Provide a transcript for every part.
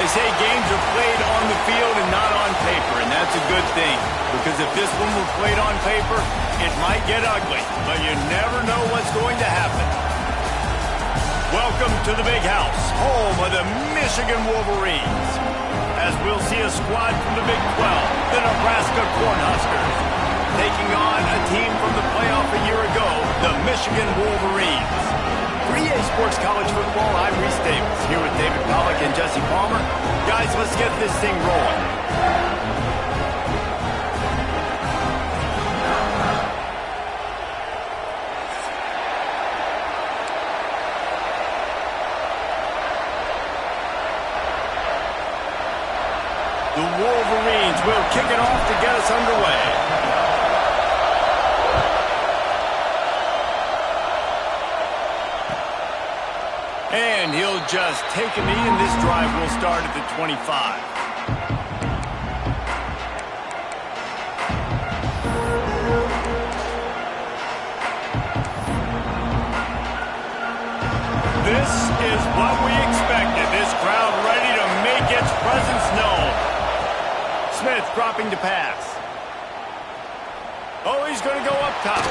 say games are played on the field and not on paper, and that's a good thing. Because if this one were played on paper, it might get ugly, but you never know what's going to happen. Welcome to the Big House, home of the Michigan Wolverines. As we'll see a squad from the Big 12, the Nebraska Cornhuskers, taking on a team from the playoff a year ago, the Michigan Wolverines. For EA Sports College Football, I'm Reese Davis, here with David Pollack and Jesse Palmer. Guys, let's get this thing rolling. The Wolverines will kick it off to get us underway. And he'll just take a knee, and this drive will start at the 25. This is what we expected. This crowd ready to make its presence known. Smith dropping to pass. Oh, he's going to go up top.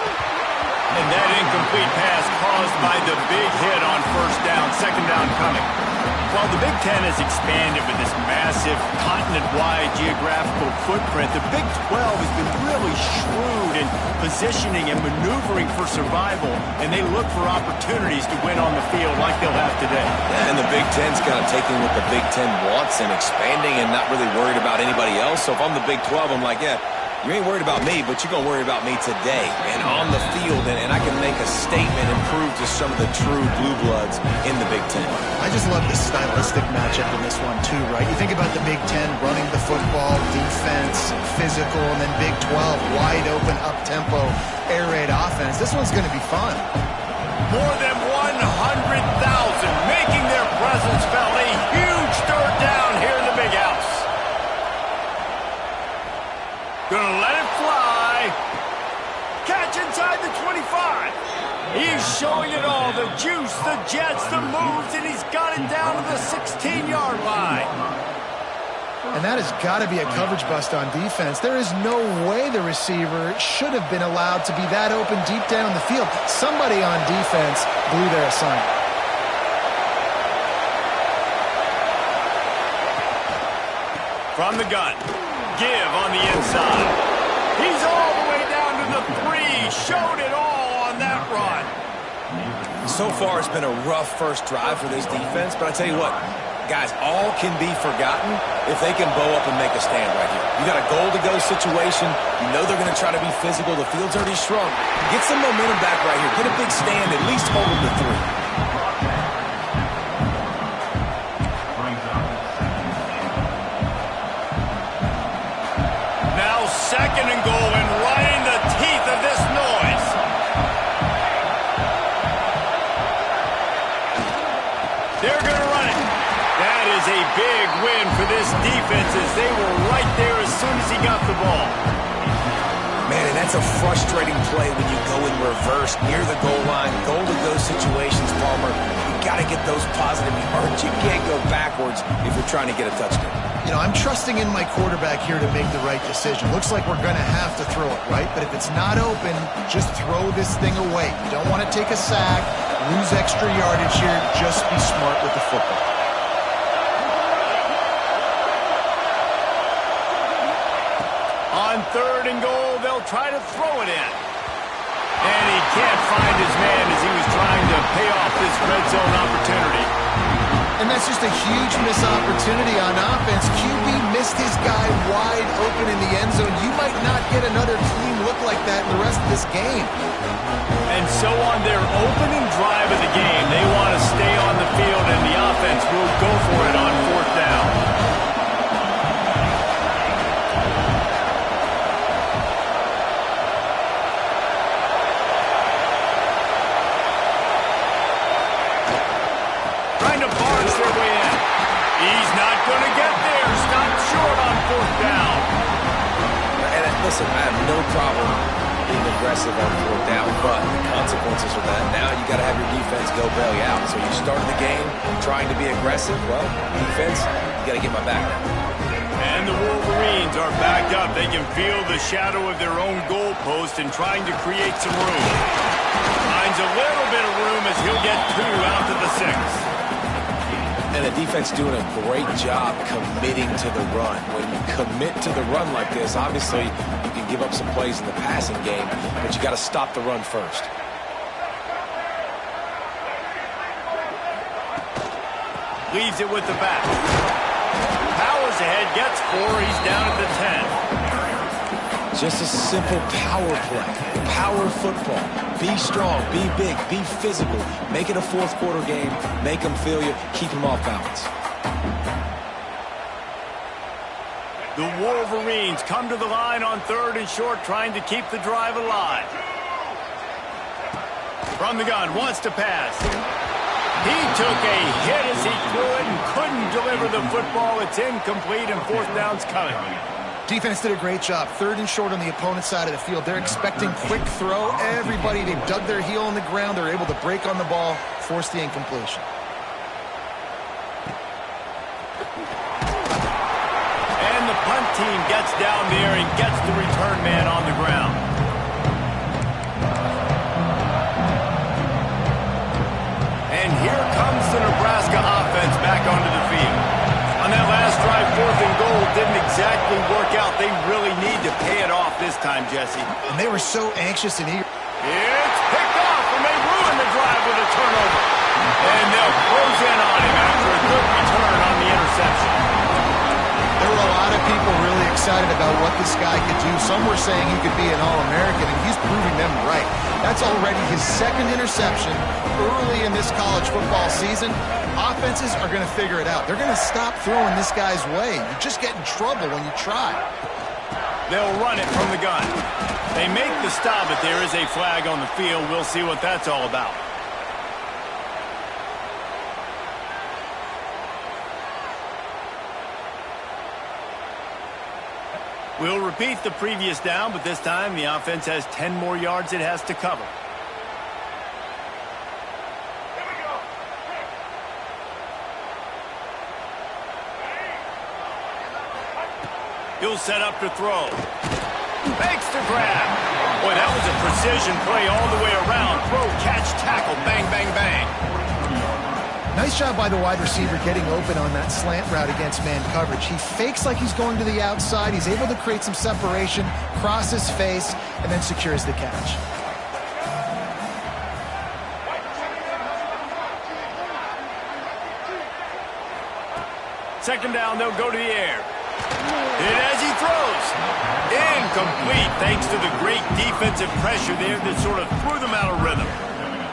And that incomplete pass caused by the big hit on first down, second down coming. While the Big Ten has expanded with this massive continent-wide geographical footprint, the Big 12 has been really shrewd in positioning and maneuvering for survival, and they look for opportunities to win on the field like they'll have today. Yeah, and the Big Ten's kind of taking what the Big Ten wants and expanding and not really worried about anybody else. So if I'm the Big 12, I'm like, yeah, you ain't worried about me, but you're going to worry about me today and on the field, and I can make a statement and prove to some of the true blue bloods in the Big Ten. I just love the stylistic matchup in this one, too, right? You think about the Big Ten running the football, defense, physical, and then Big 12, wide open, up-tempo, air raid offense. This one's going to be fun. More than 100,000 making their presence felt. A huge third down here in the Big House. Gonna let it fly. Catch inside the 25. He's showing it all. The juice, the jets, the moves, and he's got it down to the 16-yard line. And that has got to be a coverage bust on defense. There is no way the receiver should have been allowed to be that open deep down the field. Somebody on defense blew their assignment. From the gun. Give on the inside. He's all the way down to the 3. Showed it all on that run. So far, it's been a rough first drive for this defense, but I tell you what, guys, all can be forgotten if they can bow up and make a stand right here. You got a goal-to-go situation. You know they're going to try to be physical. The field's already shrunk. Get some momentum back right here. Get a big stand. At least hold them to 3. Second and goal, and right in the teeth of this noise. They're going to run it. That is a big win for this defense as they were right there as soon as he got the ball. Man, and that's a frustrating play when you go in reverse near the goal line. Goal-to-go situations, Palmer. You got to get those positive yards. You can't go backwards if you're trying to get a touchdown. You know, I'm trusting in my quarterback here to make the right decision. Looks like we're going to have to throw it, right? But if it's not open, just throw this thing away. You don't want to take a sack, lose extra yardage here. Just be smart with the football. On third and goal, they'll try to throw it in. And he can't find his man as he was trying to pay off this red zone opportunity. And that's just a huge missed opportunity on offense. QB missed his guy wide open in the end zone. You might not get another clean look like that in the rest of this game. And so on their opening drive of the game, they want to stay on the field, and the offense will go for it on fourth down. Trying to barge their way in. He's not going to get there. Stopped short on fourth down. And listen, I have no problem being aggressive on 4th down, but the consequences of that, now you got to have your defense go bail you out. So you started the game trying to be aggressive. Well, defense, you got to get my back now. And the Wolverines are back up. They can feel the shadow of their own goalpost and trying to create some room. Finds a little bit of room as he'll get 2 out to the 6. And the defense doing a great job committing to the run. When you commit to the run like this, obviously you can give up some plays in the passing game, but you got to stop the run first. Leaves it with the back. Powers ahead, gets 4. He's down at the 10. Just a simple power play. Power football. Be strong, be big, be physical. Make it a 4th quarter game. Make them feel you. Keep them off balance. The Wolverines come to the line on 3rd and short, trying to keep the drive alive. From the gun, wants to pass. He took a hit as he threw it and couldn't deliver the football. It's incomplete, and 4th down's coming. Defense did a great job. 3rd and short on the opponent's side of the field. They're expecting quick throw. Everybody, they dug their heel on the ground. They're able to break on the ball, force the incompletion. And the punt team gets down there and gets the return man on the ground. And here comes the Nebraska offense back onto the field. On that last drive, 4th and goal didn't exactly work out. They really need to pay it off this time, Jesse. And they were so anxious and eager. It's picked off, and they ruin the drive with a turnover. And they'll close in on him after a good return on the interception. There were a lot of people really excited about what this guy could do. Some were saying he could be an All-American, and he's proving them right. That's already his 2nd interception early in this college football season. Offenses are going to figure it out. They're going to stop throwing this guy's way. You just get in trouble when you try. They'll run it from the gun. They make the stop, but there is a flag on the field. We'll see what that's all about. We'll repeat the previous down, but this time the offense has 10 more yards it has to cover. He'll set up to throw. Makes the grab. Boy, that was a precision play all the way around. Throw, catch, tackle, bang, bang, bang. Nice job by the wide receiver getting open on that slant route against man coverage. He fakes like he's going to the outside. He's able to create some separation, cross his face, and then secures the catch. Second down, they'll go to the air. And as he throws, incomplete thanks to the great defensive pressure there that sort of threw them out of rhythm.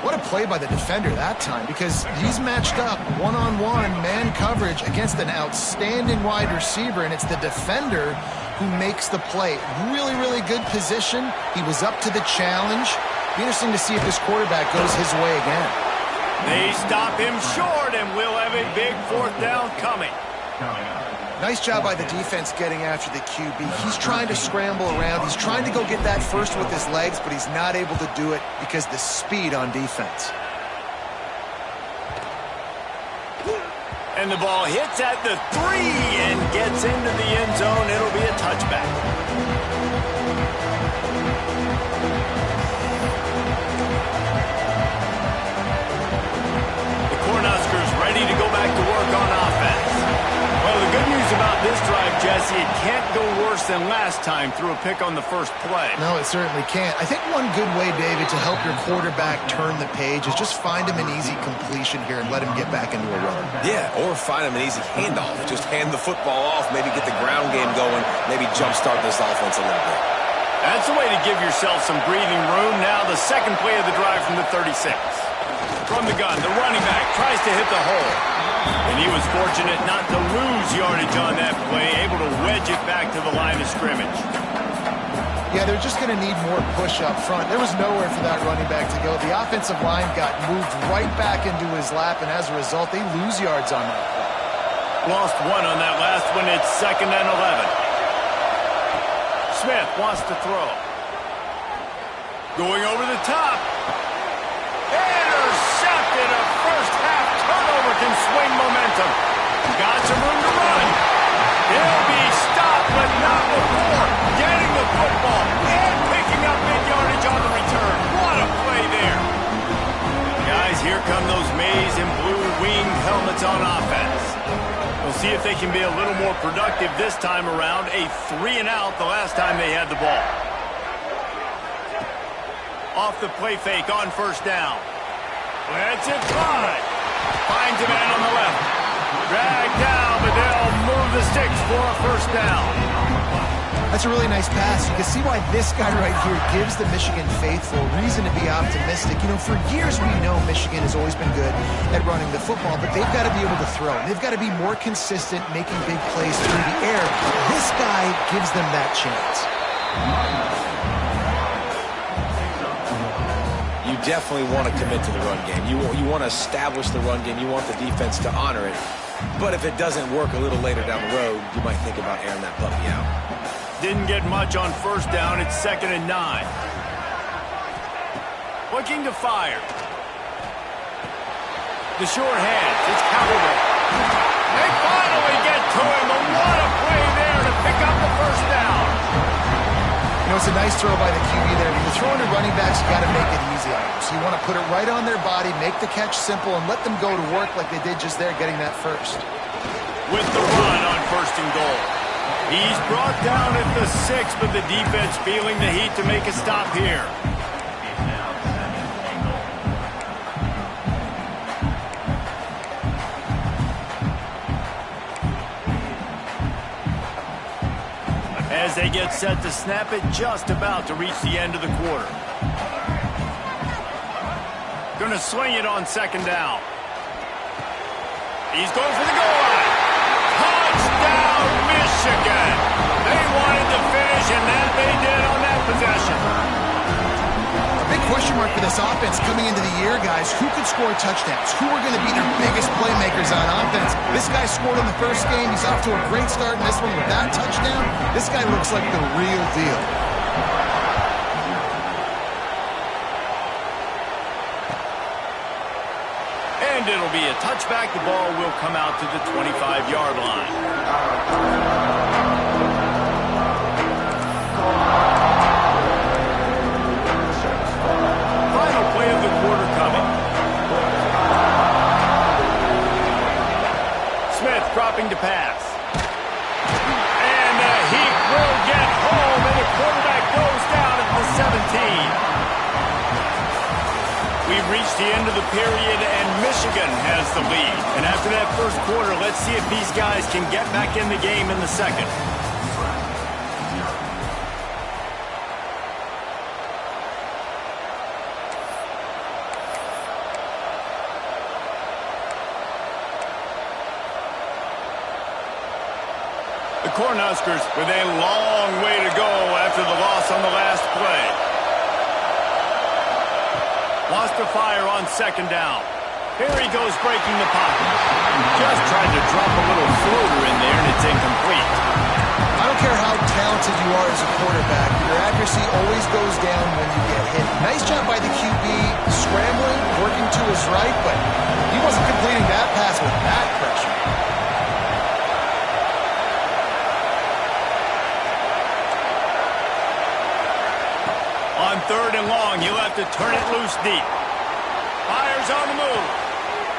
What a play by the defender that time, because he's matched up one-on-one man coverage against an outstanding wide receiver, and it's the defender who makes the play. Really, really good position. He was up to the challenge. Be interesting to see if this quarterback goes his way again. They stop him short, and we'll have a big 4th down coming. Nice job by the defense getting after the QB. He's trying to scramble around. He's trying to go get that first with his legs, but he's not able to do it because the speed on defense. And the ball hits at the 3 and gets into the end zone. It'll be a touchback. The Cornhuskers ready to go back to work on offense. Well, the good news about this drive, Jesse, it can't go worse than last time through a pick on the first play. No, it certainly can't. I think one good way, David, to help your quarterback turn the page is just find him an easy completion here and let him get back into a run. Yeah, or find him an easy handoff. Just hand the football off, maybe get the ground game going, maybe jumpstart this offense a little bit. That's a way to give yourself some breathing room. Now the second play of the drive from the 36. From the gun, the running back tries to hit the hole. And he was fortunate not to lose yardage on that play, able to wedge it back to the line of scrimmage. Yeah, they're just going to need more push up front. There was nowhere for that running back to go. The offensive line got moved right back into his lap, and as a result, they lose yards on that play. Lost 1 on that last one. It's 2nd and 11. Smith wants to throw. Going over the top. Intercepted. A first-half turnover can swing momentum. Got some room to run. He'll be stopped, but not before getting the football and picking up mid-yardage on the return. What a play there. Guys, here come those maize and blue winged helmets on offense. We'll see if they can be a little more productive this time around. A 3-and-out the last time they had the ball. Off the play fake on first down. Lets it fly. Finds a man on the left. Dragged down, but they'll move the sticks for a first down. That's a really nice pass. You can see why this guy right here gives the Michigan faithful reason to be optimistic. You know, for years we know Michigan has always been good at running the football, but they've got to be able to throw. They've got to be more consistent, making big plays through the air. This guy gives them that chance. You definitely want to commit to the run game. You want to establish the run game. You want the defense to honor it. But if it doesn't work a little later down the road, you might think about airing that puppy out. Didn't get much on first down. It's 2nd and 9. Looking to fire. The short hands. It's Callaway. They finally get to him. And what a play there to pick up the first down. You know, it's a nice throw by the QB there. When you're throwing to running backs, you got to make it easy on them. So you want to put it right on their body, make the catch simple, and let them go to work like they did just there, getting that first. With the run on 1st and goal. He's brought down at the 6, but the defense feeling the heat to make a stop here. As they get set to snap it, just about to reach the end of the quarter. Gonna swing it on 2nd down. He's going for the goal line. Touchdown, Michigan! They wanted to finish, and that they did on that possession. A big question mark for this offense coming into the year, guys. Who could score touchdowns? Who are going to be their biggest playmakers on offense? This guy scored in the first game. He's off to a great start in this one with that touchdown. This guy looks like the real deal. And it'll be a touchback. The ball will come out to the 25-yard line. Final play of the quarter coming. Smith dropping to pass. And the heat will get home, and the quarterback goes down at the 17. We've reached the end of the period, and Michigan has the lead. And after that first quarter, let's see if these guys can get back in the game in the second. The Cornhuskers with a long way to go after the loss on the last play. Lost to fire on 2nd down. Here he goes breaking the pocket. Just tried to drop a little floater in there, and it's incomplete. I don't care how talented you are as a quarterback, your accuracy always goes down when you get hit. Nice job by the QB, scrambling, working to his right, but he wasn't completing that pass with that pressure. On 3rd and long, he'll have to turn it loose deep. Fires on the move.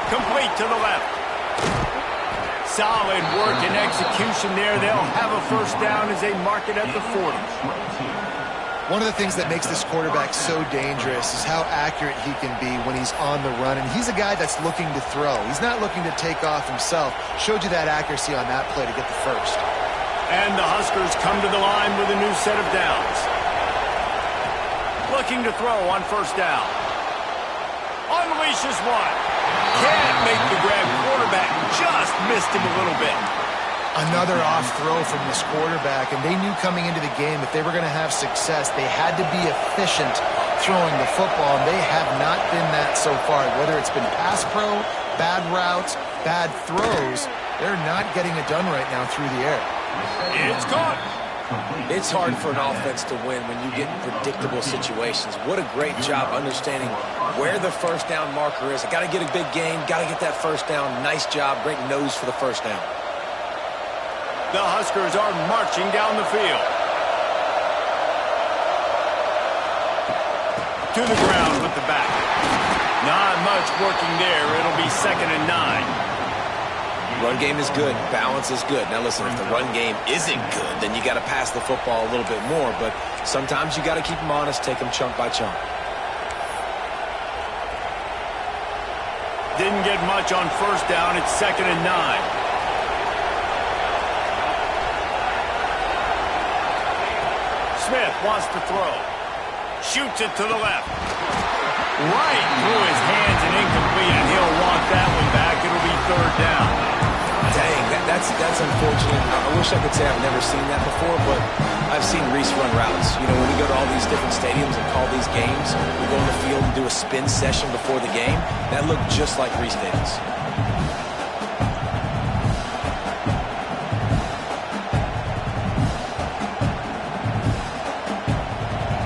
Complete to the left. Solid work and execution there. They'll have a first down as they mark it at the 40. One of the things that makes this quarterback so dangerous is how accurate he can be when he's on the run. And he's a guy that's looking to throw. He's not looking to take off himself. Showed you that accuracy on that play to get the first. And the Huskers come to the line with a new set of downs. Looking to throw on 1st down. Unleashes one. Can't make the grab. Quarterback just missed him a little bit. Another off throw from this quarterback, and they knew coming into the game if they were going to have success, they had to be efficient throwing the football, and they have not been that so far. Whether it's been pass pro, bad routes, bad throws, they're not getting it done right now through the air. It's caught. It's hard for an offense to win when you get in predictable situations. What a great job understanding where the first down marker is. I got to get a big gain, got to get that first down. Nice job, great nose for the first down. The Huskers are marching down the field. To the ground with the back. Not much working there. It'll be 2nd and 9. Run game is good. Balance is good. Now listen, if the run game isn't good, then you got to pass the football a little bit more. But sometimes you got to keep them honest, take them chunk by chunk. Didn't get much on first down. It's 2nd and 9. Smith wants to throw. Shoots it to the left. Right through his hands and incomplete, and he'll want that one back. It'll be 3rd down. Dang, that's unfortunate. I wish I could say I've never seen that before, but I've seen Reese run routes. You know, when we go to all these different stadiums and call these games, we go on the field and do a spin session before the game. That looked just like Reese Davis.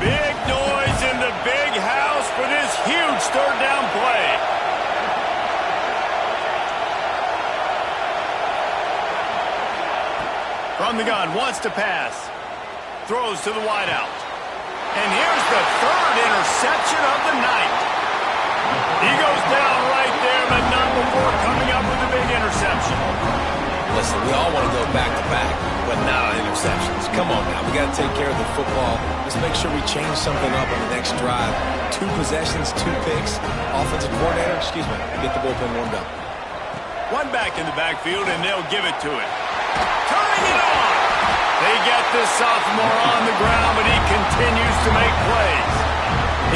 Big noise in the big house for this huge 3rd down play. From the gun, wants to pass. Throws to the wideout. And here's the 3rd interception of the night. He goes down right there, but not before coming up with a big interception. Listen, we all want to go back-to-back, but not on interceptions. Come on now, we got to take care of the football. Let's make sure we change something up on the next drive. 2 possessions, 2 picks. Offensive coordinator, get the bullpen warmed up. One back in the backfield, and they'll give it to him. Turning it on. They get this sophomore on the ground, but he continues to make plays.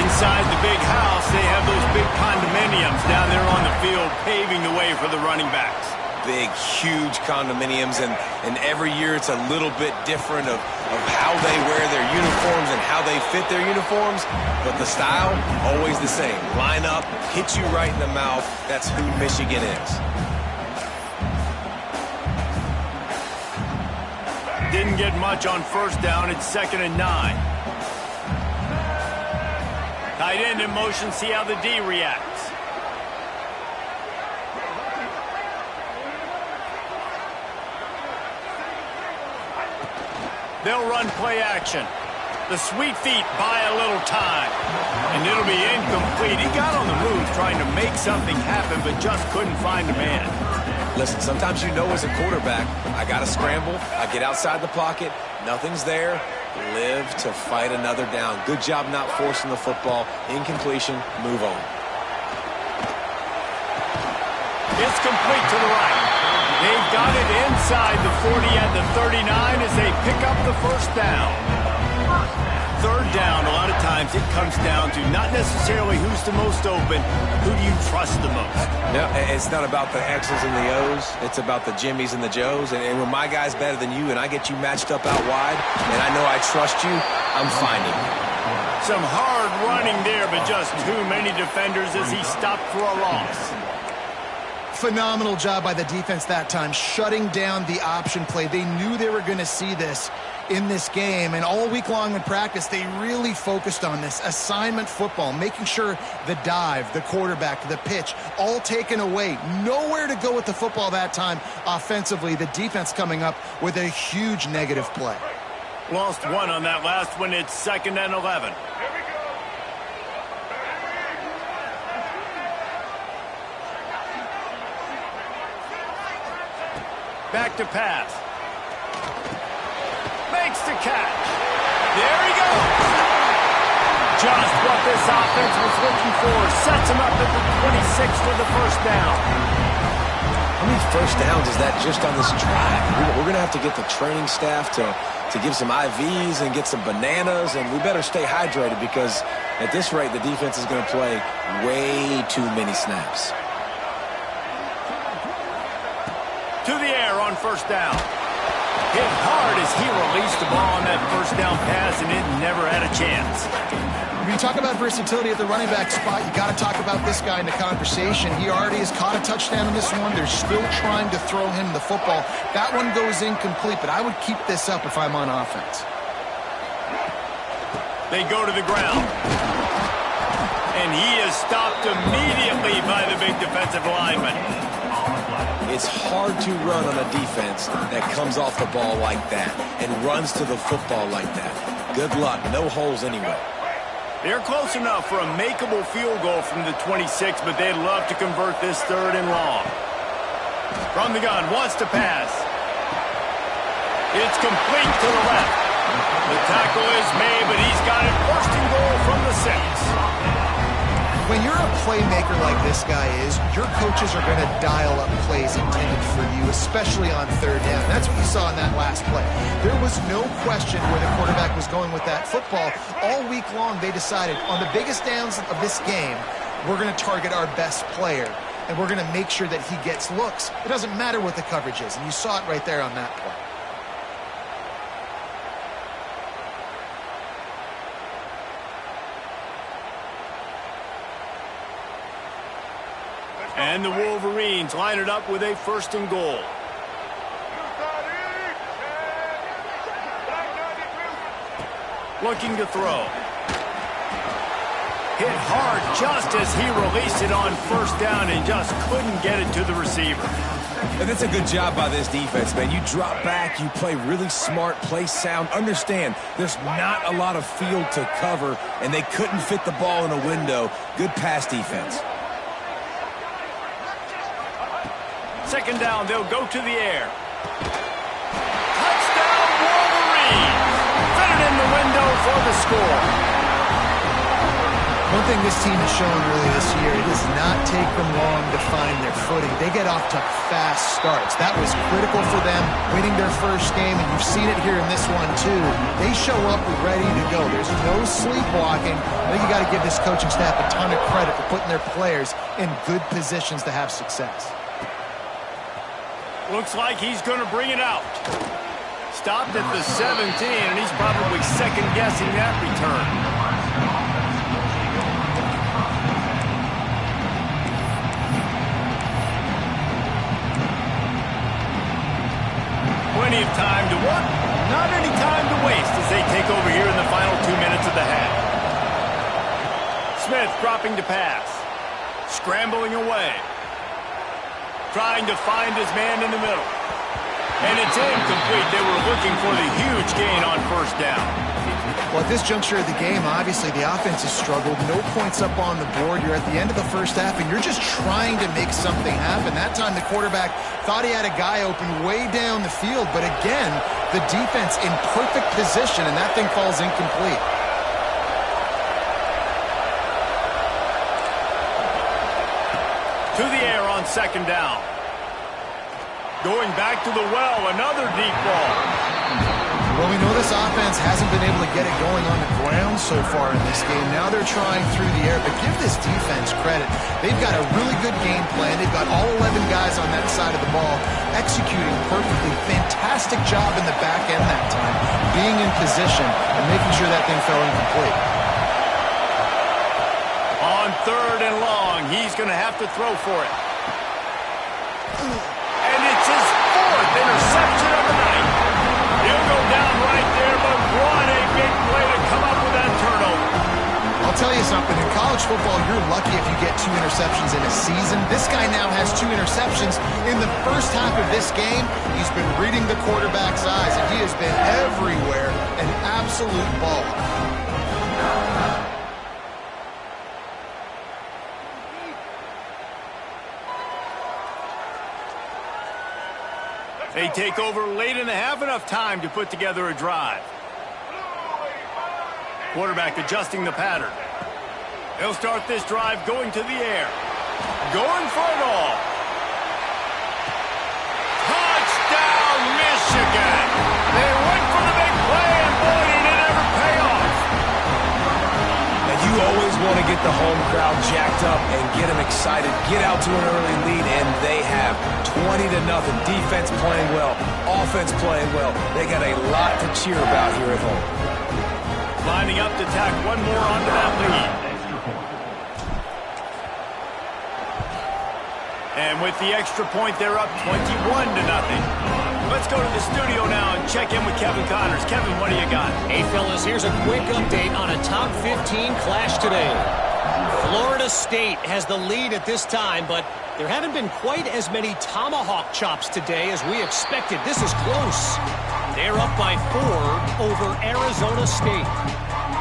Inside the big house, they have those big condominiums down there on the field, paving the way for the running backs. Big, huge condominiums, and every year it's a little bit different of how they wear their uniforms and how they fit their uniforms, but the style, always the same. Line up, hit you right in the mouth. That's who Michigan is. Didn't get much on first down. It's 2nd and 9. Tight end in motion. See how the D reacts. They'll run play action. The sweet feet buy a little time. And it'll be incomplete. He got on the move trying to make something happen, but just couldn't find a man. Listen, sometimes you know as a quarterback, I got to scramble, I get outside the pocket, nothing's there, live to fight another down. Good job not forcing the football, incompletion, move on. It's complete to the right. They've got it inside the 40 at the 39 as they pick up the first down. 3rd down, a lot of times it comes down to not necessarily who's the most open, who do you trust the most? No, it's not about the X's and the O's. It's about the Jimmies and the Joes. And when my guy's better than you and I get you matched up out wide and I know I trust you, I'm finding you. Some hard running there, but just too many defenders as he stopped for a loss. Phenomenal job by the defense that time, shutting down the option play. They knew they were going to see this in this game, and all week long in practice, they really focused on this assignment football, making sure the dive, the quarterback, the pitch, all taken away. Nowhere to go with the football that time offensively. The defense coming up with a huge negative play. Lost one on that last one. It's 2nd and 11. Back to pass. Makes the catch. There he goes. Just what this offense was looking for. Sets him up at the 26 for the first down. How many first downs is that just on this drive? We're going to have to get the training staff to give some IVs and get some bananas, and we better stay hydrated because at this rate, the defense is going to play way too many snaps. To the air on first down. Hit hard as he released the ball on that first down pass, and it never had a chance. When you talk about versatility at the running back spot, you got to talk about this guy in the conversation. He already has caught a touchdown in this one. They're still trying to throw him the football. That one goes incomplete, but I would keep this up if I'm on offense. They go to the ground. And he is stopped immediately by the big defensive lineman. It's hard to run on a defense that comes off the ball like that and runs to the football like that. Good luck. No holes anyway. They're close enough for a makeable field goal from the 26, but they'd love to convert this 3rd and long. From the gun, wants to pass. It's complete to the left. The tackle is made, but he's got it 1st and goal from the 6. When you're a playmaker like this guy is, your coaches are going to dial up plays intended for you, especially on 3rd down. That's what you saw in that last play. There was no question where the quarterback was going with that football. All week long, they decided on the biggest downs of this game, we're going to target our best player, and we're going to make sure that he gets looks. It doesn't matter what the coverage is, and you saw it right there on that play. And the Wolverines line it up with a 1st and goal. Looking to throw. Hit hard just as he released it on 1st down and just couldn't get it to the receiver. And that's a good job by this defense, man. You drop back, you play really smart, play sound. Understand, there's not a lot of field to cover, and they couldn't fit the ball in a window. Good pass defense. 2nd down, they'll go to the air. Touchdown, Wolverines! Fit it in the window for the score. One thing this team has shown really this year, it does not take them long to find their footing. They get off to fast starts. That was critical for them, winning their 1st game, and you've seen it here in this one too. They show up ready to go. There's no sleepwalking. I think you got to give this coaching staff a ton of credit for putting their players in good positions to have success. Looks like he's going to bring it out. Stopped at the 17, and he's probably second-guessing that return. Plenty of time to work, not any time to waste as they take over here in the final 2 minutes of the half. Smith dropping to pass. Scrambling away. Trying to find his man in the middle. And it's incomplete. They were looking for the huge gain on 1st down. Well, at this juncture of the game, obviously the offense has struggled. No points up on the board. You're at the end of the 1st half, and you're just trying to make something happen. That time the quarterback thought he had a guy open way down the field. But again, the defense in perfect position, and that thing falls incomplete. To the air on 2nd down. Going back to the well, another deep ball. Well, we know this offense hasn't been able to get it going on the ground so far in this game. Now they're trying through the air, but give this defense credit. They've got a really good game plan. They've got all 11 guys on that side of the ball executing perfectly. Fantastic job in the back end that time, being in position and making sure that thing fell incomplete. On 3rd and long, he's going to have to throw for it. And it's his 4th interception of the night. He'll go down right there, but what a big play to come up with that turnover. I'll tell you something. In college football, you're lucky if you get 2 interceptions in a season. This guy now has 2 interceptions. In the 1st half of this game, he's been reading the quarterback's eyes, and he has been everywhere, an absolute baller. They take over late in the half, enough time to put together a drive. Quarterback adjusting the pattern. He'll start this drive going to the air. Going for it all. Touchdown, Michigan! They went for the big play, and boy, did it ever pay off. Now, you always want to to get the home crowd jacked up and get them excited, get out to an early lead, and they have 20-0. Defense playing well, offense playing well. They got a lot to cheer about here at home. Lining up to tack one more onto that lead. And with the extra point, they're up 21-0. Let's go to the studio now and check in with Kevin Connors. Kevin, what do you got? Hey, fellas, here's a quick update on a top 15 clash today. Florida State has the lead at this time, but there haven't been quite as many tomahawk chops today as we expected. This is close. They're up by 4 over Arizona State.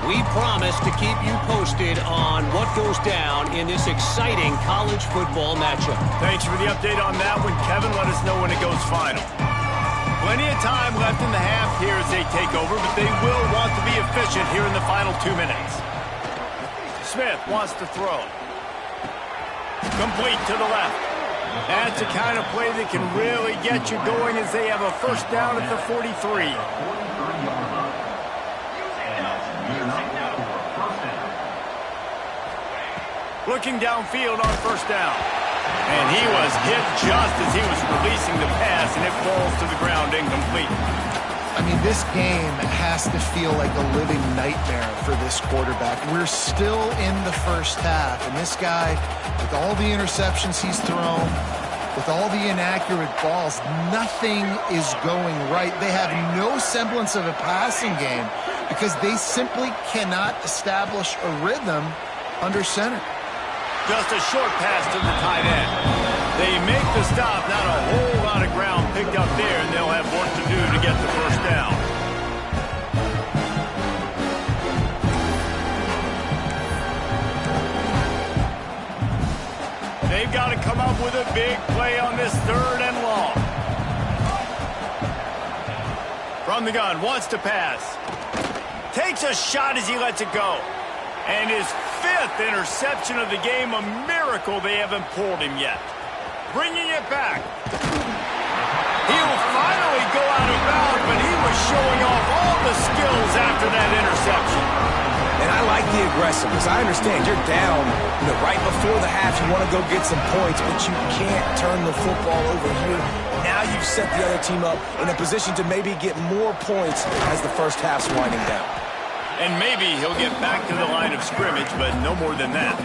We promise to keep you posted on what goes down in this exciting college football matchup. Thanks for the update on that one, Kevin. Let us know when it goes final. Plenty of time left in the half here as they take over, but they will want to be efficient here in the final 2 minutes. Smith wants to throw. Complete to the left. That's the kind of play that can really get you going as they have a first down at the 43. Looking downfield on first down. And he was hit just as he was releasing the pass, and it falls to the ground incomplete. I mean, this game has to feel like a living nightmare for this quarterback. We're still in the first half, and this guy, with all the interceptions he's thrown, with all the inaccurate balls, nothing is going right. They have no semblance of a passing game because they simply cannot establish a rhythm under center. Just a short pass to the tight end. They make the stop, not a whole lot of ground picked up there, and they'll have work to do to get the first down. They've got to come up with a big play on this 3rd and long. From the gun, wants to pass. Takes a shot as he lets it go. And his 5th interception of the game, a miracle they haven't pulled him yet. Bringing it back. He'll finally go out of bounds, but he was showing off all the skills after that interception. And I like the aggressiveness. I understand you're down, right before the half. You want to go get some points, but you can't turn the football over here. Now you've set the other team up in a position to maybe get more points as the first half's winding down. And maybe he'll get back to the line of scrimmage, but no more than that.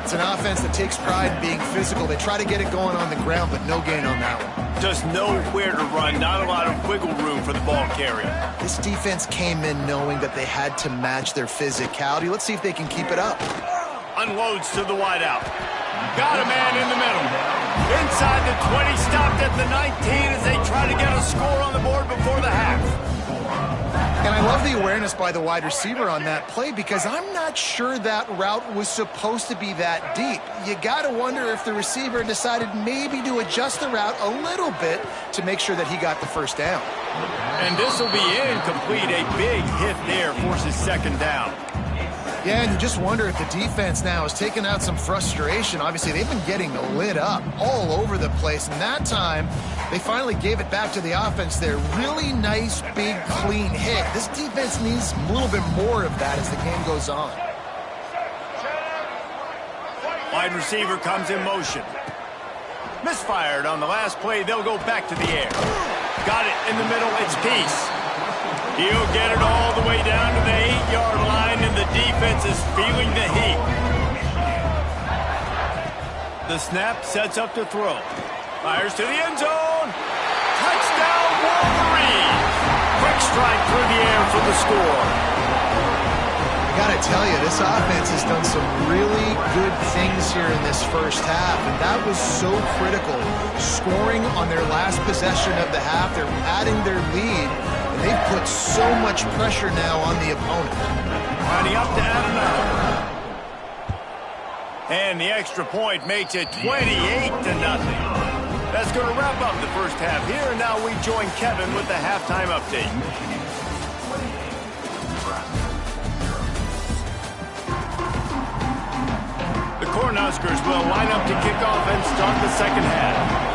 It's an offense that takes pride in being physical. They try to get it going on the ground, but no gain on that one. Just nowhere to run, not a lot of wiggle room for the ball carrier. This defense came in knowing that they had to match their physicality. Let's see if they can keep it up. Unloads to the wideout. Got a man in the middle. Inside the 20, stopped at the 19 as they try to get a score on the board before the half. And I love the awareness by the wide receiver on that play because I'm not sure that route was supposed to be that deep. You got to wonder if the receiver decided maybe to adjust the route a little bit to make sure that he got the first down. And this will be incomplete. A big hit there forces 2nd down. Yeah, and you just wonder if the defense now is taking out some frustration. Obviously, they've been getting lit up all over the place. And that time, they finally gave it back to the offense there. Really nice, big, clean hit. This defense needs a little bit more of that as the game goes on. Wide receiver comes in motion. Misfired on the last play. They'll go back to the air. Got it in the middle. It's Peace. He'll get it all the way down to the 8-yard line, and the defense is feeling the heat. The snap sets up to throw. Fires to the end zone. Touchdown, Wolverines! Quick strike through the air for the score. I got to tell you, this offense has done some really good things here in this first half, and that was so critical. Scoring on their last possession of the half, they're padding their lead. They've put so much pressure now on the opponent. Lining up to add another. And the extra point makes it 28-0. That's going to wrap up the first half here. And now we join Kevin with the halftime update. The Cornhuskers will line up to kick off and start the second half.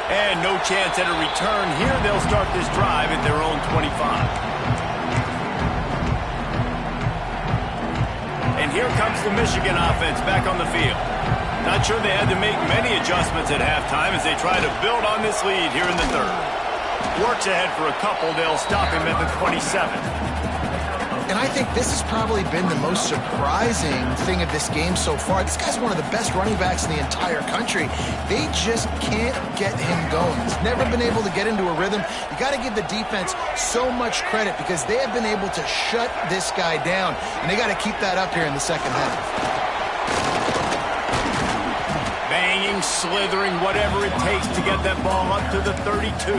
And no chance at a return here. They'll start this drive at their own 25. And here comes the Michigan offense back on the field. Not sure they had to make many adjustments at halftime as they try to build on this lead here in the third. Works ahead for a couple. They'll stop him at the 27. And I think this has probably been the most surprising thing of this game so far. This guy's one of the best running backs in the entire country. They just can't get him going. He's never been able to get into a rhythm. You got to give the defense so much credit because they have been able to shut this guy down, and they got to keep that up here in the second half. Banging, slithering, whatever it takes to get that ball up to the 32.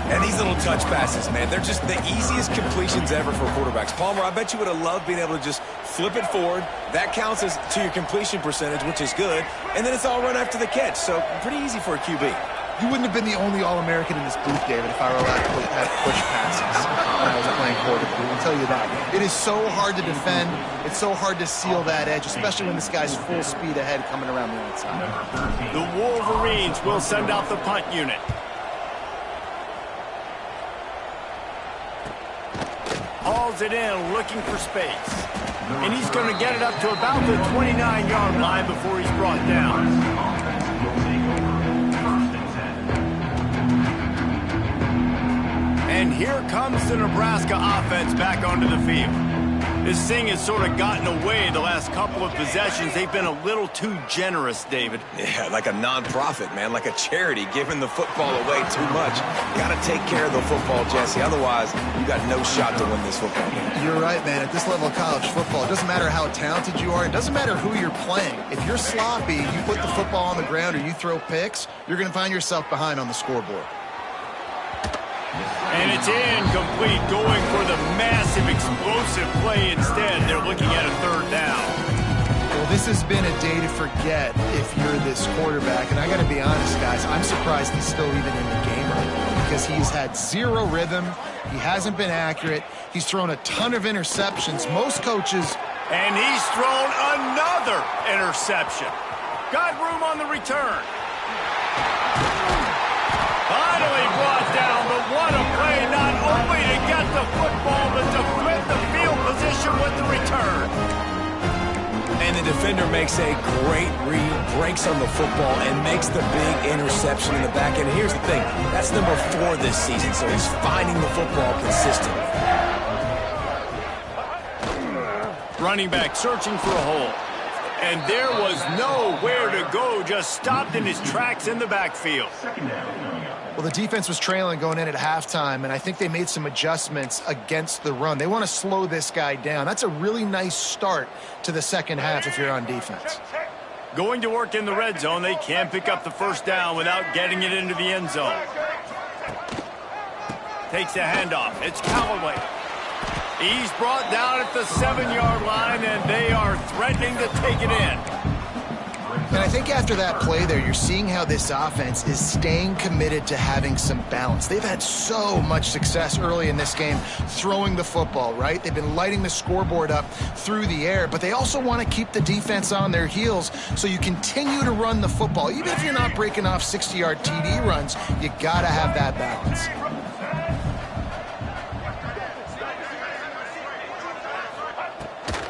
And these little touch passes, man, they're just the easiest completions ever for quarterbacks. Palmer, I bet you would have loved being able to just flip it forward. That counts as to your completion percentage, which is good. And then it's all run after the catch. So pretty easy for a QB. You wouldn't have been the only All-American in this booth, David, if I were allowed to have push passes when I was playing quarterback. I'll tell you that. It is so hard to defend. It's so hard to seal that edge, especially when this guy's full speed ahead coming around the outside. The Wolverines will send out the punt unit. Hauls it in, looking for space. And he's going to get it up to about the 29-yard line before he's brought down. And here comes the Nebraska offense back onto the field. This thing has sort of gotten away the last couple of possessions. They've been a little too generous, David. Yeah, like a nonprofit, man, like a charity, giving the football away too much. Got to take care of the football, Jesse. Otherwise, you got no shot to win this football game. You're right, man. At this level of college football, it doesn't matter how talented you are. It doesn't matter who you're playing. If you're sloppy, you put the football on the ground or you throw picks, you're going to find yourself behind on the scoreboard. And it's incomplete, going for the massive explosive play instead. They're looking at a third down. Well, this has been a day to forget if you're this quarterback. And I got to be honest, guys, I'm surprised he's still even in the game right now because he's had zero rhythm. He hasn't been accurate. He's thrown a ton of interceptions. Most coaches... And he's thrown another interception. Got room on the return. Finally brought down, but what a play, not only to get the football, but to flip the field position with the return. And the defender makes a great read, breaks on the football, and makes the big interception in the back end. Here's the thing, that's number 4 this season, so he's finding the football consistently. Running back searching for a hole. And there was nowhere to go, just stopped in his tracks in the backfield. Well, the defense was trailing going in at halftime, and I think they made some adjustments against the run. They want to slow this guy down. That's a really nice start to the second half if you're on defense. Going to work in the red zone, they can't pick up the first down without getting it into the end zone. Takes the handoff. It's Callaway. He's brought down at the 7-yard line, and they are threatening to take it in. And I think after that play there, you're seeing how this offense is staying committed to having some balance. They've had so much success early in this game throwing the football, right? They've been lighting the scoreboard up through the air, but they also want to keep the defense on their heels so you continue to run the football. Even if you're not breaking off 60-yard TD runs, you got to have that balance.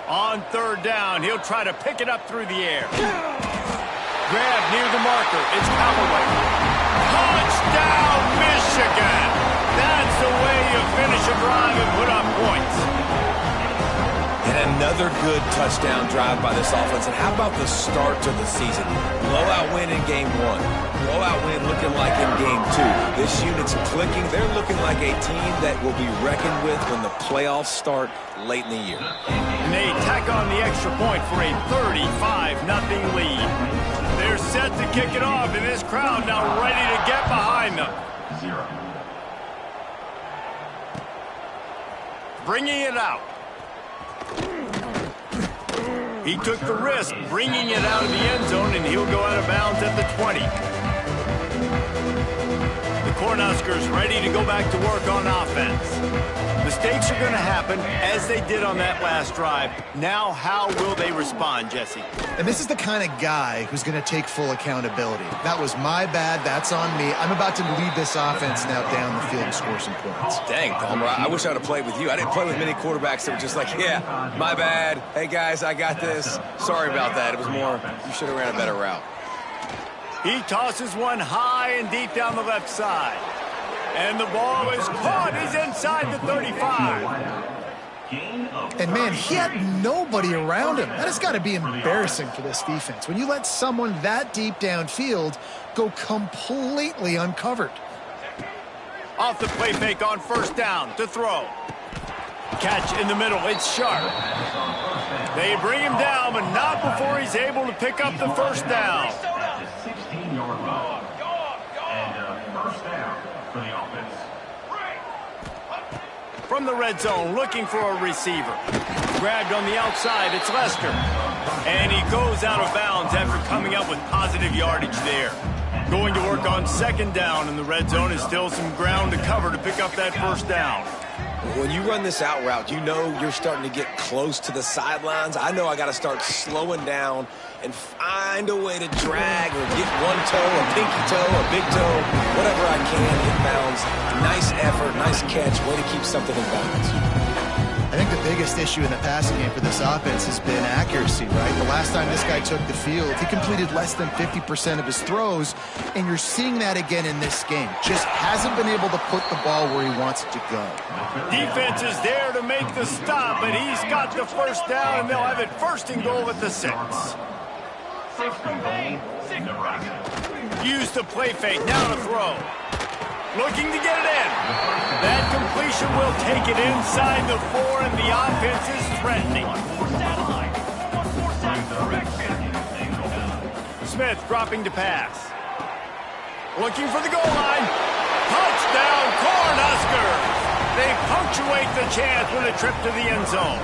On third down, he'll try to pick it up through the air. Grab near the marker. It's Callaway. Touchdown, Michigan! That's the way you finish a drive and put up points. And another good touchdown drive by this offense. And how about the start to the season? Blowout win in game 1. Blowout win looking like in game 2. This unit's clicking. They're looking like a team that will be reckoned with when the playoffs start late in the year. And they tack on the extra point for a 35-0 lead. They're set to kick it off, and this crowd now ready to get behind them. Bringing it out. He took the risk, bringing it out of the end zone, and he'll go out of bounds at the 20. The Cornhuskers ready to go back to work on offense. Mistakes are going to happen, as they did on that last drive. Now, how will they respond, Jesse? And this is the kind of guy who's going to take full accountability. That was my bad. That's on me. I'm about to lead this offense now down the field and score some points. Dang, Palmer, I wish I would have played with you. I didn't play with many quarterbacks that were just like, yeah, my bad. Hey, guys, I got this. Sorry about that. It was more, you should have ran a better route. He tosses one high and deep down the left side. And the ball is caught. He's inside the 35. And, man, he had nobody around him. That has got to be embarrassing for this defense. When you let someone that deep downfield go completely uncovered. Off the play fake on first down to throw. Catch in the middle. It's sharp. They bring him down, but not before he's able to pick up the first down. 16-yard line. And first down for the offense. From the red zone, looking for a receiver. Grabbed on the outside, it's Lester. And he goes out of bounds after coming up with positive yardage there. Going to work on second down, and the red zone is still some ground to cover to pick up that first down. When you run this out route, you know you're starting to get close to the sidelines. I know I got to start slowing down and find a way to drag or get one toe, a pinky toe, a big toe, whatever I can inbounds. Nice effort, nice catch, way to keep something in bounds. I think the biggest issue in the passing game for this offense has been accuracy, right? The last time this guy took the field, he completed less than 50% of his throws, and you're seeing that again in this game. Just hasn't been able to put the ball where he wants it to go. Defense is there to make the stop, but he's got the first down, and they'll have it first and goal at the 6. First and goal, Nebraska. Use the play fake, now to throw. Looking to get it in. That completion will take it inside the 4, and the offense is threatening. Smith dropping to pass. Looking for the goal line. Touchdown, Cornhuskers! They punctuate the chance with a trip to the end zone.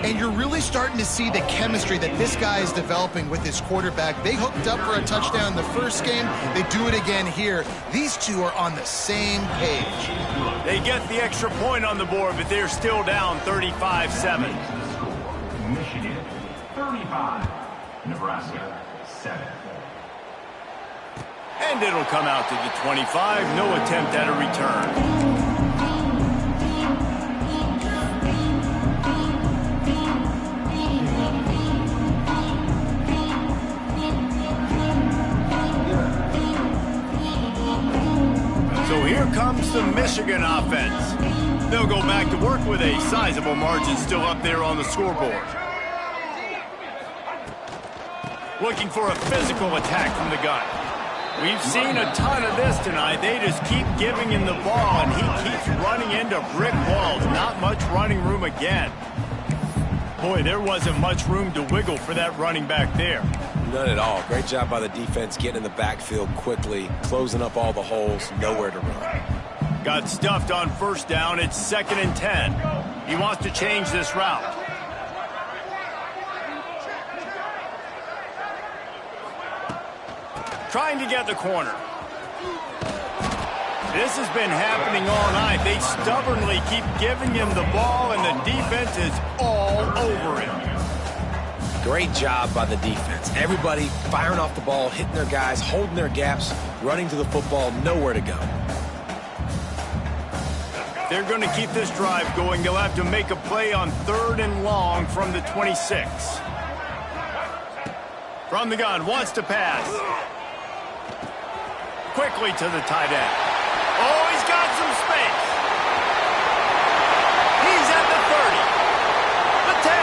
And you're really starting to see the chemistry that this guy is developing with his quarterback. They hooked up for a touchdown in the first game. They do it again here. These two are on the same page. They get the extra point on the board, but they're still down 35-7. Michigan, 35. Nebraska, 7. And it'll come out to the 25. No attempt at a return. So here comes the Michigan offense. They'll go back to work with a sizable margin still up there on the scoreboard. Looking for a physical attack from the gun. We've seen a ton of this tonight. They just keep giving him the ball, and he keeps running into brick walls. Not much running room again. Boy, there wasn't much room to wiggle for that running back there. None at all. Great job by the defense getting in the backfield quickly, closing up all the holes, nowhere to run. Got stuffed on first down. It's 2nd and 10. He wants to change this route. Trying to get the corner. This has been happening all night. They stubbornly keep giving him the ball, and the defense is all over him. Great job by the defense. Everybody firing off the ball, hitting their guys, holding their gaps, running to the football, nowhere to go. They're going to keep this drive going. They'll have to make a play on 3rd and long from the 26. From the gun, wants to pass. Quickly to the tight end. Oh, he's got some space. He's at the 30. The 10.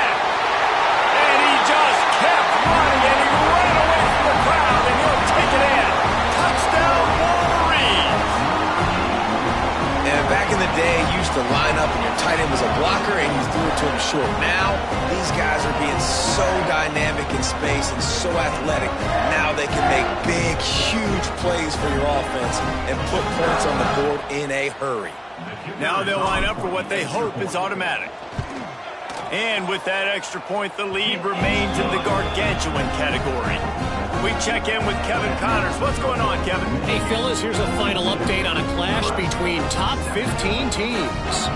And he just kept running, and he ran away from the crowd, and he'll take it in. Touchdown, Wolverines. And back in the day, you used to line up and your tight end was a blocker and you threw it to him short. Now, these guys are being so dynamic in space and so athletic. Now they can make big, huge plays for your offense and put points on the board in a hurry. Now they'll line up for what they hope is automatic. And with that extra point, the lead remains in the gargantuan category. We check in with Kevin Connors. What's going on, Kevin? Hey, fellas, here's a final update on a clash between top 15 teams.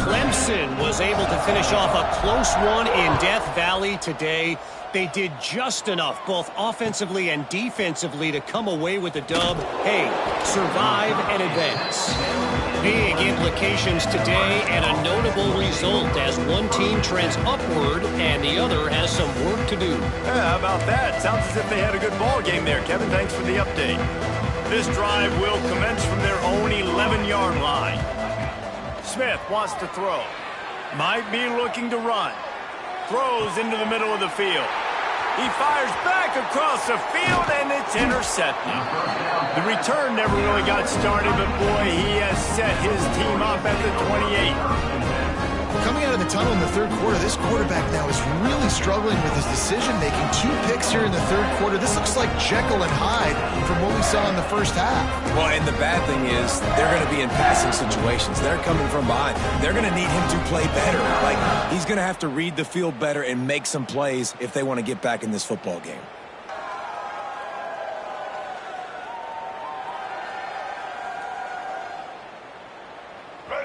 Clemson was able to finish off a close one in Death Valley today. They did just enough, both offensively and defensively, to come away with the dub. Hey, survive and advance. Big implications today and a notable result as one team trends upward and the other has some work to do. Yeah, how about that? Sounds as if they had a good ball game there, Kevin. Thanks for the update. This drive will commence from their own 11-yard line. Smith wants to throw. Might be looking to run. Throws into the middle of the field. He fires back across the field, and it's intercepted. The return never really got started, but boy, he has set his team up at the 28. Coming out of the tunnel in the third quarter, this quarterback now is really struggling with his decision-making. 2 picks here in the third quarter. This looks like Jekyll and Hyde from what we saw in the first half. Well, and the bad thing is they're going to be in passing situations. They're coming from behind. They're going to need him to play better. Like, he's going to have to read the field better and make some plays if they want to get back in this football game.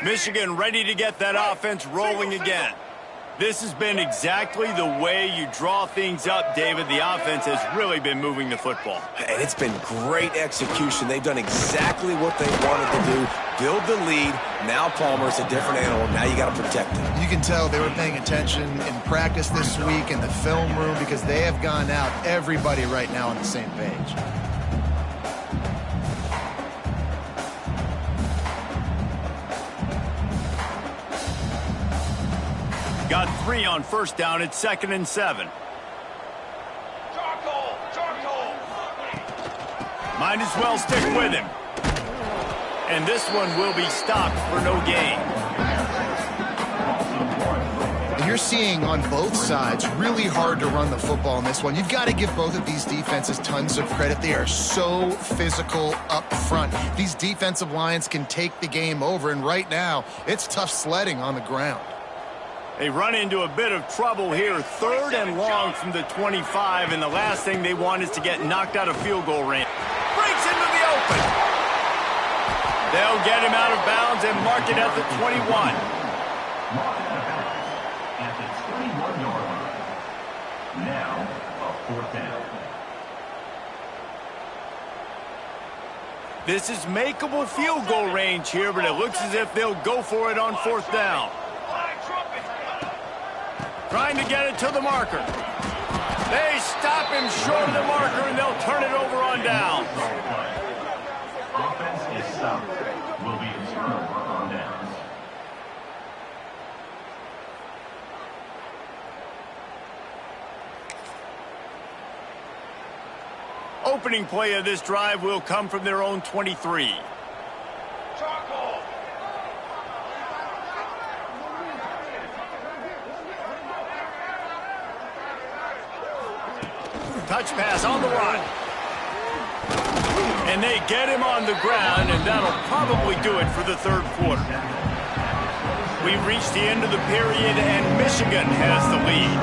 Michigan ready to get that offense rolling again. This has been exactly the way you draw things up, David. The offense has really been moving the football. And it's been great execution. They've done exactly what they wanted to do. Build the lead. Now Palmer's a different animal. Now you got to protect him. You can tell they were paying attention in practice this week in the film room because they have gone out, everybody right now on the same page. Got 3 on first down. It's 2nd and 7. Might as well stick with him. And this one will be stopped for no gain. You're seeing on both sides really hard to run the football in this one. You've got to give both of these defenses tons of credit. They are so physical up front. These defensive lines can take the game over, and right now it's tough sledding on the ground. They run into a bit of trouble here. 3rd and long from the 25, and the last thing they want is to get knocked out of field goal range. Breaks into the open. They'll get him out of bounds and mark it at the 21. At the 21-yard line. Now, a 4th down. This is makeable field goal range here, but it looks as if they'll go for it on 4th down. Trying to get it to the marker. They stop him short of the marker, and they'll turn it over on downs. Offense is stopped. Will be in turnover on downs. Opening play of this drive will come from their own 23. Touch pass on the run. And they get him on the ground, and that'll probably do it for the third quarter. We've reached the end of the period, and Michigan has the lead.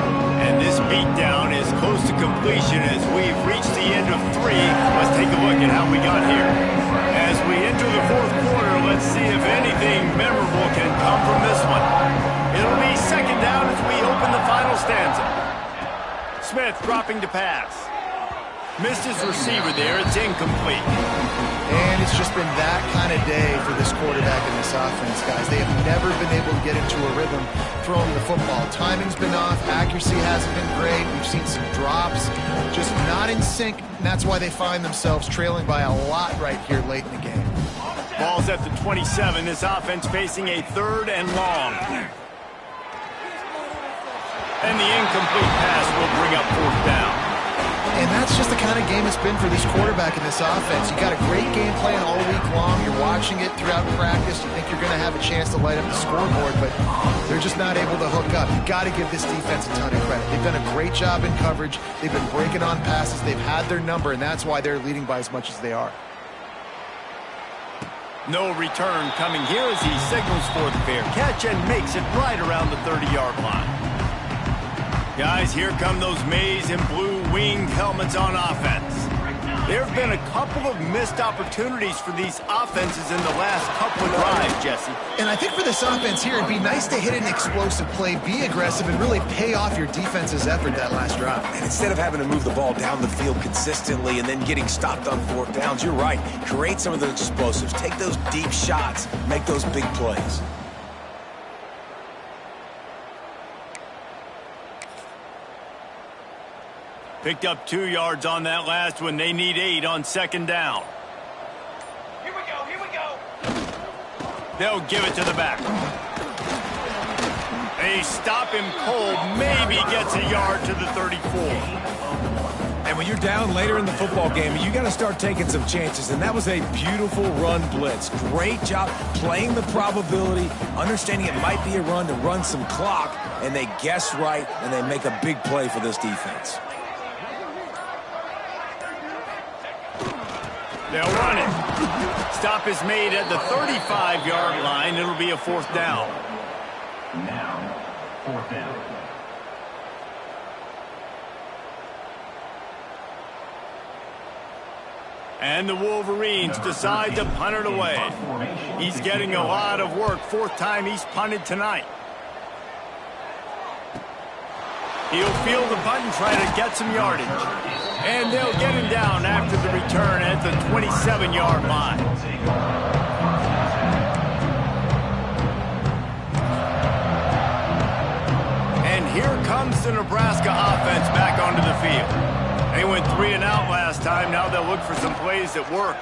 And this beatdown is close to completion as we've reached the end of 3. Let's take a look at how we got here. As we enter the fourth quarter, let's see if anything memorable can come from this one. It'll be 2nd down as we open the final stanza. Smith dropping to pass. Missed his receiver there. It's incomplete. And it's just been that kind of day for this quarterback in this offense, guys. They have never been able to get into a rhythm throwing the football. Timing's been off. Accuracy hasn't been great. We've seen some drops. Just not in sync, and that's why they find themselves trailing by a lot right here late in the game. Ball's at the 27. This offense facing a 3rd and long. And the incomplete pass will bring up 4th down. And that's just the kind of game it's been for this quarterback in this offense. You got a great game plan all week long. You're watching it throughout practice. You think you're going to have a chance to light up the scoreboard, but they're just not able to hook up. You've got to give this defense a ton of credit. They've done a great job in coverage. They've been breaking on passes. They've had their number, and that's why they're leading by as much as they are. No return coming here as he signals for the fair catch and makes it right around the 30-yard line. Guys, here come those maize and blue winged helmets on offense. There have been a couple of missed opportunities for these offenses in the last couple of drives, Jesse. And I think for this offense here, it'd be nice to hit an explosive play, be aggressive, and really pay off your defense's effort that last drive. And instead of having to move the ball down the field consistently and then getting stopped on fourth downs, you're right. Create some of those explosives. Take those deep shots. Make those big plays. Picked up 2 yards on that last one. They need 8 on second down. Here we go, here we go. They'll give it to the back. They stop him cold. Maybe gets a yard to the 34. And when you're down later in the football game, you got to start taking some chances. And that was a beautiful run blitz. Great job playing the probability, understanding it might be a run to run some clock, and they guess right, and they make a big play for this defense. They'll run it. Stop is made at the 35-yard line. It'll be a fourth down. Now, fourth down. And the Wolverines decide to punt it away. He's getting a lot of work. Fourth time he's punted tonight. He'll field the punt and try to get some yardage. And they'll get him down after the return at the 27-yard line. And here comes the Nebraska offense back onto the field. They went 3 and out last time. Now they'll look for some plays that work.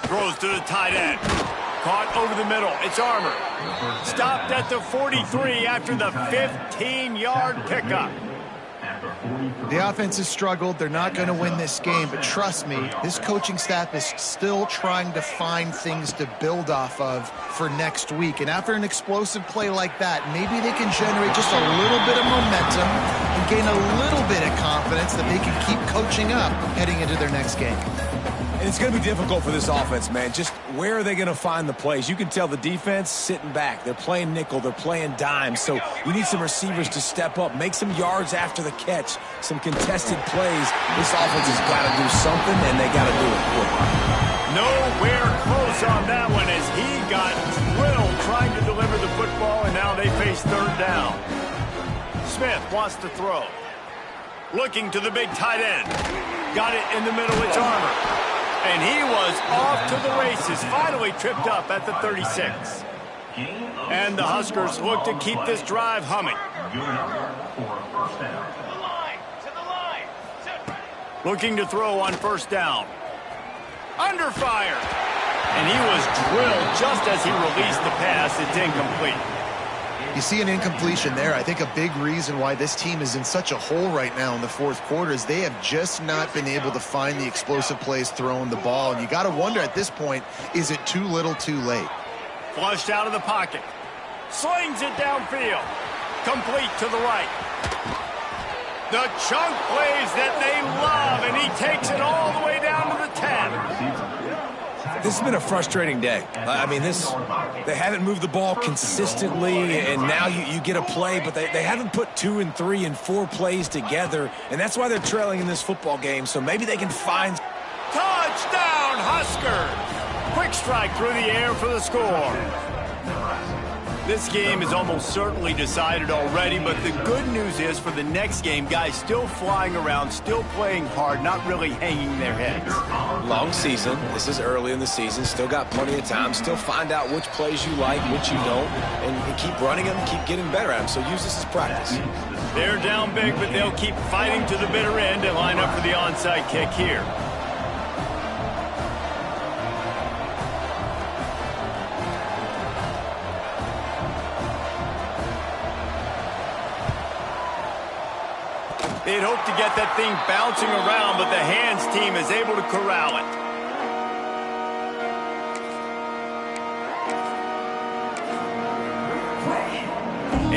Throws to the tight end. Caught over the middle. It's Armour. Stopped at the 43 after the 15-yard pickup. The offense has struggled. They're not going to win this game, but trust me, this coaching staff is still trying to find things to build off of for next week. And after an explosive play like that, maybe they can generate just a little bit of momentum and gain a little bit of confidence that they can keep coaching up heading into their next game. And it's going to be difficult for this offense, man. Just where are they going to find the plays? You can tell the defense sitting back. They're playing nickel. They're playing dime. So you need some receivers to step up, make some yards after the catch, some contested plays. This offense has got to do something, and they got to do it quick. Nowhere close on that one as he got drilled trying to deliver the football, and now they face third down. Smith wants to throw. Looking to the big tight end. Got it in the middle. It's Armour. And he was off to the races, finally tripped up at the 36. And the Huskers look to keep this drive humming. Looking to throw on first down. Under fire. And he was drilled just as he released the pass. It's incomplete. You see an incompletion there. I think a big reason why this team is in such a hole right now in the fourth quarter is they have just not been able to find the explosive plays throwing the ball. And you got to wonder at this point, is it too little too late? Flushed out of the pocket. Slings it downfield. Complete to the right. The chunk plays that they love, and he takes it all the way down to the 10. This has been a frustrating day. I mean, they haven't moved the ball consistently, and now you get a play, but they haven't put 2 and 3 and 4 plays together, and that's why they're trailing in this football game, so maybe they can find... Touchdown, Huskers! Quick strike through the air for the score. This game is almost certainly decided already, but the good news is for the next game, guys still flying around, still playing hard, not really hanging their heads. Long season. This is early in the season. Still got plenty of time. Still find out which plays you like, which you don't, and keep running them, keep getting better at them. So use this as practice. They're down big, but they'll keep fighting to the bitter end and line up for the onside kick here. They'd hope to get that thing bouncing around, but the hands team is able to corral it.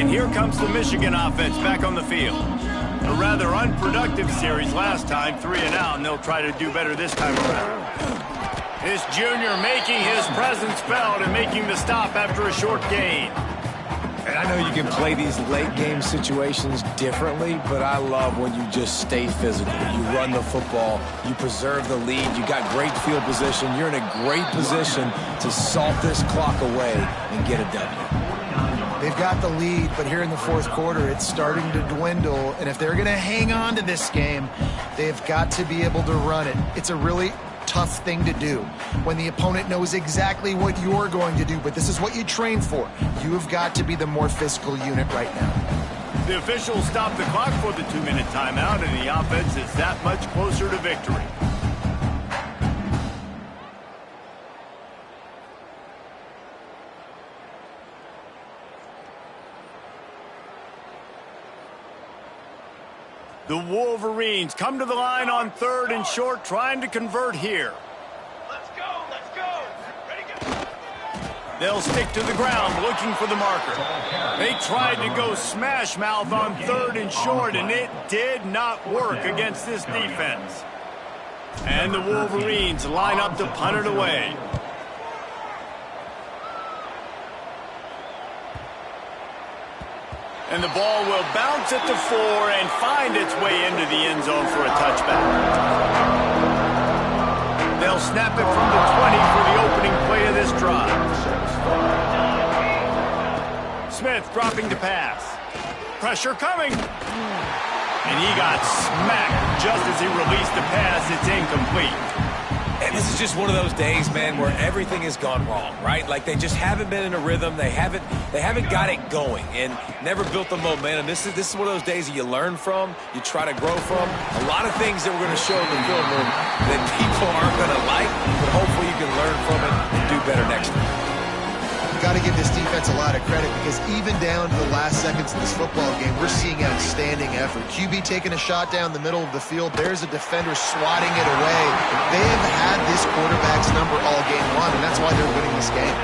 And here comes the Michigan offense back on the field. A rather unproductive series last time, 3 and out, and they'll try to do better this time around. This junior making his presence felt and making the stop after a short gain. And I know you can play these late game situations differently, but I love when you just stay physical. You run the football, you preserve the lead, you got great field position, you're in a great position to salt this clock away and get a W. They've got the lead, but here in the fourth quarter, it's starting to dwindle, and if they're going to hang on to this game, they've got to be able to run it. It's a really tough thing to do when the opponent knows exactly what you're going to do, but this is what you train for. You have got to be the more physical unit right now. The officials stop the clock for the 2-minute timeout, and the offense is that much closer to victory. The Wolverines come to the line on 3rd and short, trying to convert here. Let's go. Ready, go. They'll stick to the ground, looking for the marker. They tried to go smash mouth on 3rd and short, and it did not work against this defense. And the Wolverines line up to punt it away. And the ball will bounce at the 4 and find its way into the end zone for a touchback. They'll snap it from the 20 for the opening play of this drive. Smith dropping to pass. Pressure coming. And he got smacked just as he released the pass. It's incomplete. And this is just one of those days, man, where everything has gone wrong, right? Like they just haven't been in a rhythm. They haven't got it going and never built the momentum. This is one of those days that you learn from, you try to grow from. A lot of things that we're going to show in the film room that people aren't going to like, but hopefully you can learn from it and do better next time. Got to give this defense a lot of credit because even down to the last seconds of this football game, we're seeing outstanding effort. QB taking a shot down the middle of the field. There's a defender swatting it away. They have had this quarterback's number all game long, and that's why they're winning this game.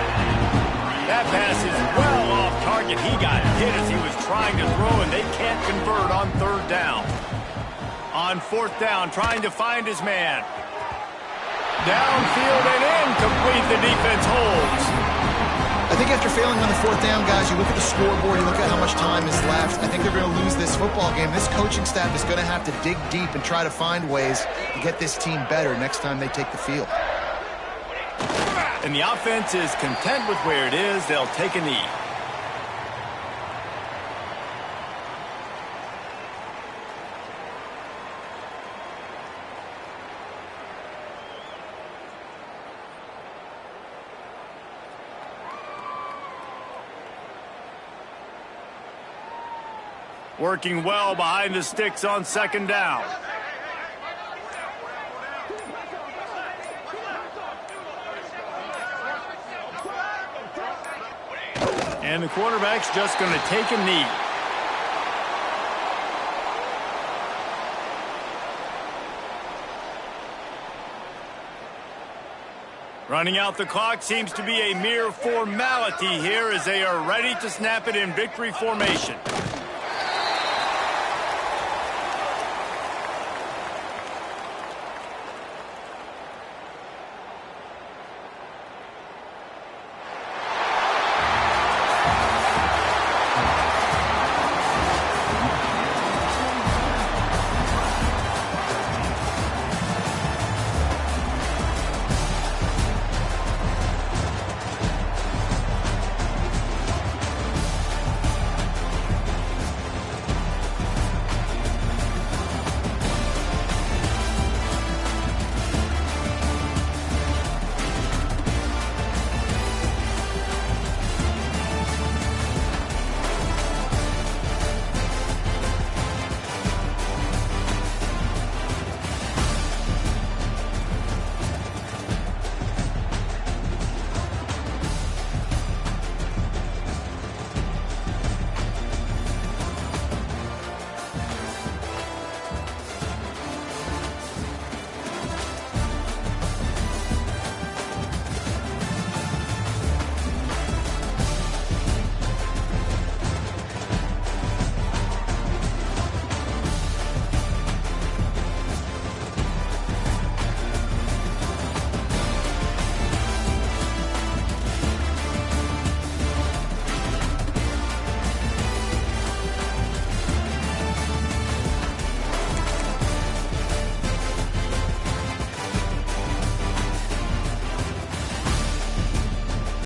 That pass is well off target. He got hit as he was trying to throw, and they can't convert on 3rd down. On 4th down, trying to find his man. Downfield and incomplete. The defense holds. I think after failing on the 4th down, guys, you look at the scoreboard, you look at how much time is left. I think they're going to lose this football game. This coaching staff is going to have to dig deep and try to find ways to get this team better next time they take the field. And the offense is content with where it is. They'll take a knee. Working well behind the sticks on 2nd down. And the quarterback's just going to take a knee. Running out the clock seems to be a mere formality here as they are ready to snap it in victory formation.